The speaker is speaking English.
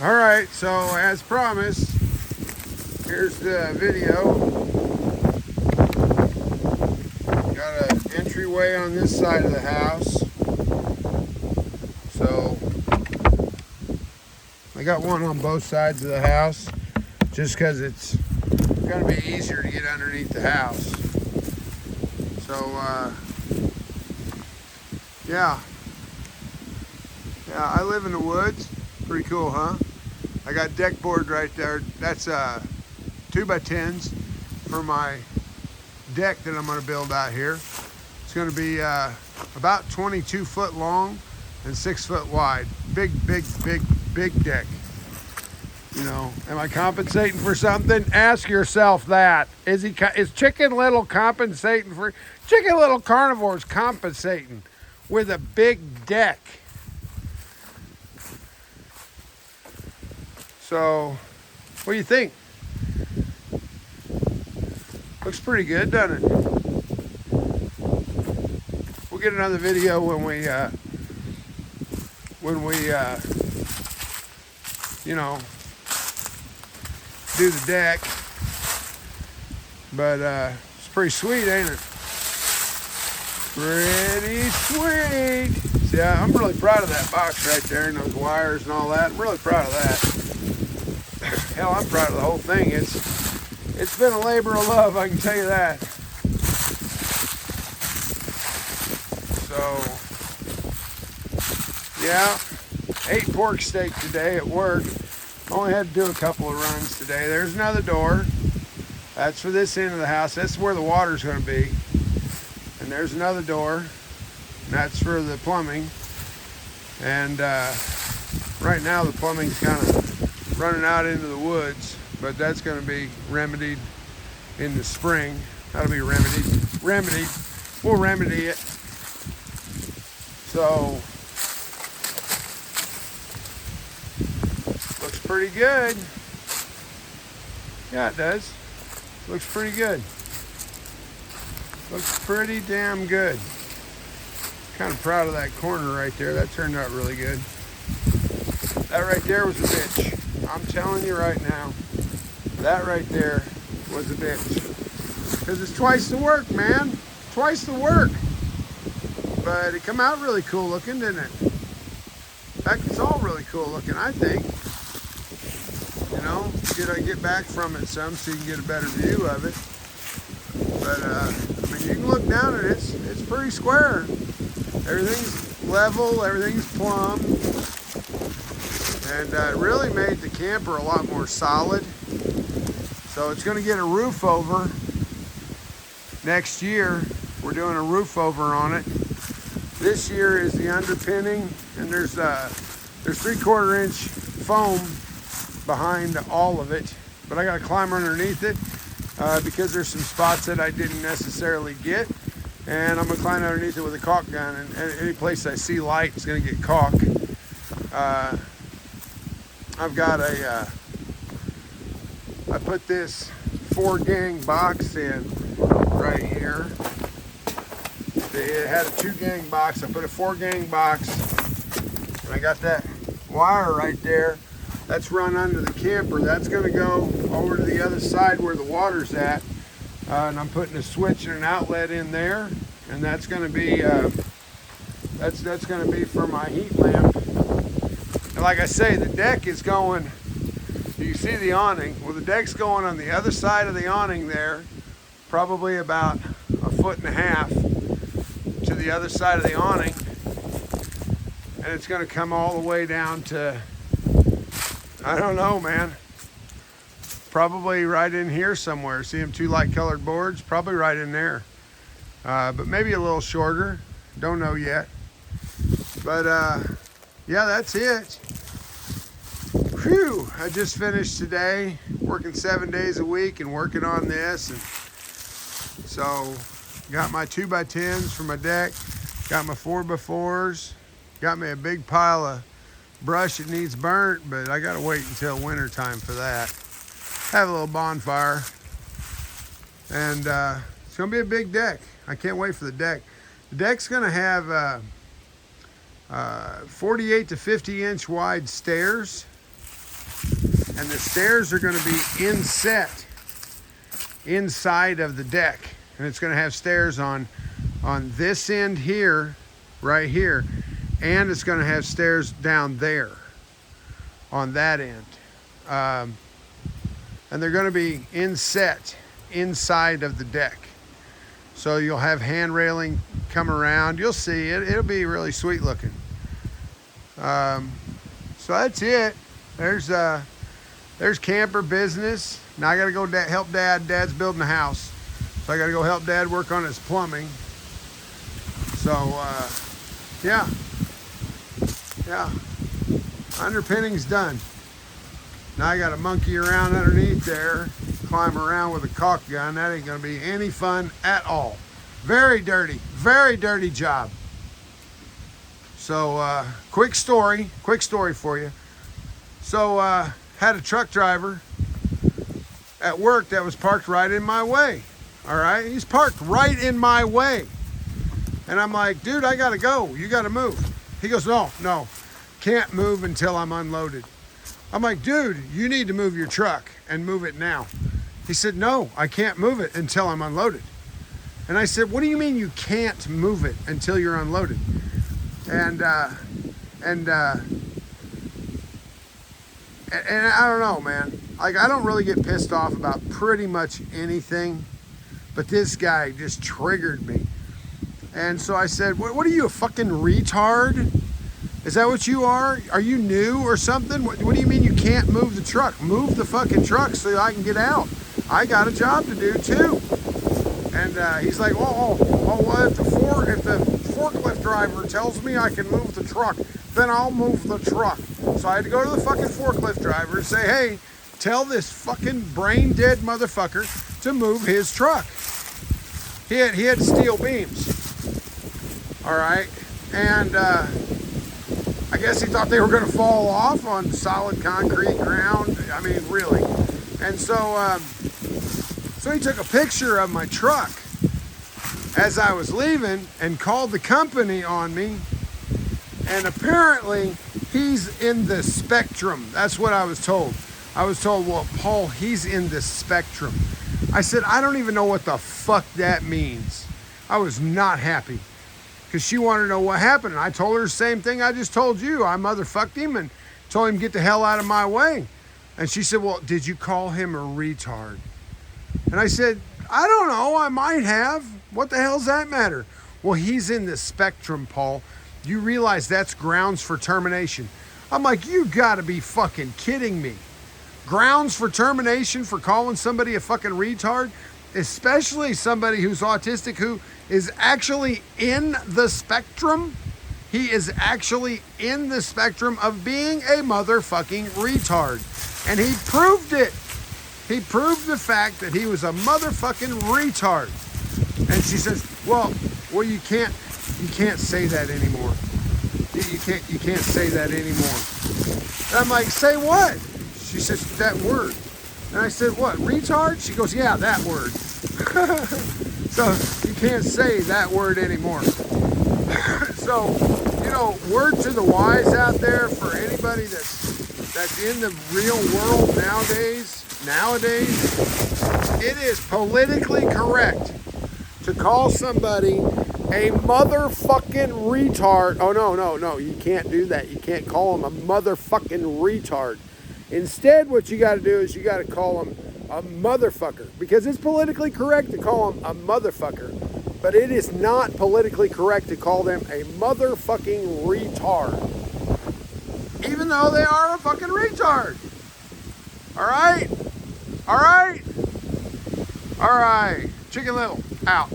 All right, so as promised, here's the video. Got an entryway on this side of the house. So I got one on both sides of the house just because it's going to be easier to get underneath the house. So, yeah, I live in the woods. Pretty cool, huh? I got deck board right there. That's 2x10s for my deck that I'm going to build out here. It's going to be about 22 foot long and 6 foot wide. Big deck. You know, am I compensating for something? Ask yourself that. Is Chicken Little compensating for? Chicken Little Carnivore's compensating with a big deck. So, what do you think? Looks pretty good, doesn't it? We'll get another video when we you know, do the deck. But it's pretty sweet, ain't it? Pretty sweet. See, I'm really proud of that box right there and those wires and all that. I'm really proud of that. Hell, I'm proud of the whole thing. It's been a labor of love, I can tell you that. So, yeah, ate pork steak today at work. Only had to do a couple of runs today. There's another door. That's for this end of the house. That's where the water's going to be. And there's another door. And that's for the plumbing. And right now the plumbing's kind of running out into the woods. But that's going to be remedied in the spring. That'll be remedied. We'll remedy it. So, looks pretty good. Yeah, it does. Looks pretty good. Looks pretty damn good. Kind of proud of that corner right there. That turned out really good. That right there was a bitch. I'm telling you right now. That right there was a bitch. Because it's twice the work, man. Twice the work. But it come out really cool looking, didn't it? In fact, it's all really cool looking, I think. You know, get back from it some so you can get a better view of it. But, I mean, you can look down at it. It's pretty square. Everything's level. Everything's plumb. And it really made the camper a lot more solid. So it's going to get a roof over next year. We're doing a roof over on it. This year is the underpinning, and there's 3/4 inch foam behind all of it. But I got to climb underneath it because there's some spots that I didn't necessarily get. And I'm going to climb underneath it with a caulk gun. And any place I see light is going to get caulk. I've got I put this 4-gang box in right here. It had a 2-gang box. I put a 4-gang box, and I got that wire right there. That's run under the camper. That's going to go over to the other side where the water's at, and I'm putting a switch and an outlet in there, and that's going to be that's going to be for my heat lamp. And like I say, the deck is going. You see the awning? Well, the deck's going on the other side of the awning there, probably about 1.5 feet to the other side of the awning, and it's going to come all the way down to, I don't know, man, probably right in here somewhere. See them 2 light colored boards? Probably right in there, but maybe a little shorter. Don't know yet. But yeah, that's it. Whew, I just finished today, working 7 days a week and working on this. And so got my 2x10s for my deck, got my 4x4s, got me a big pile of brush that needs burnt, but I gotta wait until winter time for that. Have a little bonfire, and it's gonna be a big deck. I can't wait for the deck. The deck's gonna have 48 to 50 inch wide stairs, And the stairs are going to be inset inside of the deck. And it's going to have stairs on this end here, right here. And it's going to have stairs down there on that end. And they're going to be inset inside of the deck. So you'll have hand railing come around. You'll see it. It'll be really sweet looking. So that's it. There's camper business. Now I got to go help Dad. Dad's building a house. So I got to go help Dad work on his plumbing. So, yeah. Underpinning's done. Now I got to monkey around underneath there, climb around with a caulk gun. That ain't going to be any fun at all. Very dirty job. So, quick story for you. So, had a truck driver at work that was parked right in my way. All right, he's parked right in my way. And I'm like, dude, I gotta go. You gotta move. He goes, no, can't move until I'm unloaded. I'm like, dude, you need to move your truck and move it now. He said, no, I can't move it until I'm unloaded. And I said, what do you mean you can't move it until you're unloaded? And I don't know, man. Like, I don't really get pissed off about pretty much anything, but this guy just triggered me. And so I said, what are you, a fucking retard? Is that what you are? Are you new or something? What do you mean you can't move the truck? Move the fucking truck so I can get out. I got a job to do too. And he's like, well, if the forklift driver tells me I can move the truck, then I'll move the truck. So I had to go to the fucking forklift driver and say, hey, tell this fucking brain dead motherfucker to move his truck. He had steel beams. All right. And I guess he thought they were going to fall off on solid concrete ground. I mean, really. And so he took a picture of my truck as I was leaving and called the company on me. And apparently he's in the spectrum. That's what I was told. I was told, well, Paul, he's in the spectrum. I said, I don't even know what the fuck that means. I was not happy because she wanted to know what happened. And I told her the same thing I just told you. I motherfucked him and told him get the hell out of my way. And she said, well, did you call him a retard? And I said, I don't know. I might have. What the hell's that matter? Well, he's in the spectrum, Paul. You realize that's grounds for termination. I'm like, you gotta be fucking kidding me. Grounds for termination for calling somebody a fucking retard, especially somebody who's autistic who is actually in the spectrum. He is actually in the spectrum of being a motherfucking retard. And he proved it. He proved the fact that he was a motherfucking retard. And she says, well, you can't say that anymore. You can't say that anymore. And I'm like, say what? She says, that word. And I said, what, retard? She goes, yeah, that word. So you can't say that word anymore. So, word to the wise out there for anybody that's in the real world nowadays, it is politically correct to call somebody a motherfucking retard. Oh, no, you can't do that. You can't call them a motherfucking retard. Instead, what you got to do is you got to call them a motherfucker, because it's politically correct to call them a motherfucker, but it is not politically correct to call them a motherfucking retard, even though they are a fucking retard. All right. Chicken Little, out.